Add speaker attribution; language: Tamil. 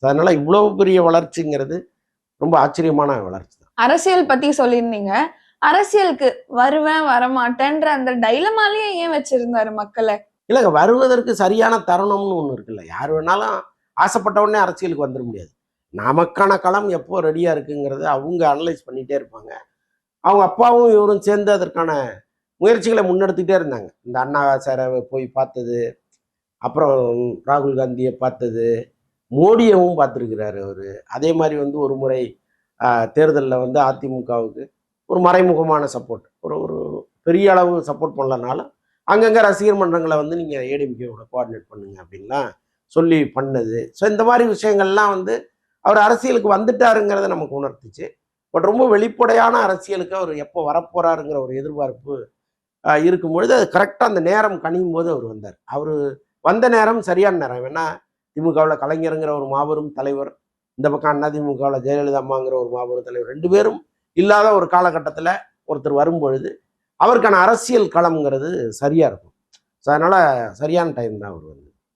Speaker 1: அதனால இவ்வளவு பெரிய வளர்ச்சிங்கிறது ரொம்ப ஆச்சரியமான வளர்ச்சி தான்.
Speaker 2: அரசியல் பத்தி சொல்லியிருந்தீங்க. அரசியலுக்கு வருவேன் வரமாட்டேன்ற அந்த டைலமாலேயே ஏன் வச்சிருந்தாரு மக்களை?
Speaker 1: இல்லைங்க, வருவதற்கு சரியான தருணம்னு ஒன்று இருக்குல்ல. யார் வேணாலும் ஆசைப்பட்ட உடனே அரசியலுக்கு வந்துட முடியாது. நமக்கான களம் எப்போ ரெடியாக இருக்குங்கிறத அவங்க அனலைஸ் பண்ணிகிட்டே இருப்பாங்க. அவங்க அப்பாவும் இவரும் சேர்ந்து அதற்கான முயற்சிகளை முன்னெடுத்துக்கிட்டே இருந்தாங்க. இந்த அண்ணா சாரை போய் பார்த்தது, அப்புறம் ராகுல் காந்தியை பார்த்தது, மோடியவும் பார்த்துருக்கிறாரு அவர். அதே மாதிரி வந்து ஒரு முறை தேர்தலில் வந்து அதிமுகவுக்கு ஒரு மறைமுகமான சப்போர்ட், ஒரு ஒரு பெரிய அளவு சப்போர்ட் பண்ணலனாலும் அங்கங்கே ரசிகர் மன்றங்களை வந்து நீங்கள் ஏடிஎம்கேவோட கோஆர்டினேட் பண்ணுங்க அப்படின்லாம் சொல்லி பண்ணது. ஸோ இந்த மாதிரி விஷயங்கள்லாம் வந்து அவர் அரசியலுக்கு வந்துட்டாருங்கிறத நமக்கு உணர்த்துச்சு. பட் ரொம்ப வெளிப்படையான அரசியலுக்கு அவர் எப்போ வரப்போறாருங்கிற ஒரு எதிர்பார்ப்பு இருக்கும் பொழுது அது கரெக்டாக அந்த நேரம் கனியும் போது அவர் வந்தார். அவர் வந்த நேரம் சரியான நேரம். ஏன்னா திமுகவில் கலைஞருங்கிற ஒரு மாபெரும் தலைவர், இந்த பக்கம் அதிமுகவில் ஜெயலலிதா அம்மாங்கிற ஒரு மாபெரும் தலைவர், ரெண்டு பேரும் இல்லாத ஒரு காலகட்டத்தில் ஒருத்தர் வரும்பொழுது அவருக்கான அரசியல் களம்ங்கிறது சரியா இருக்கும். ஸோ அதனால சரியான டைம் தான் அவர் வந்து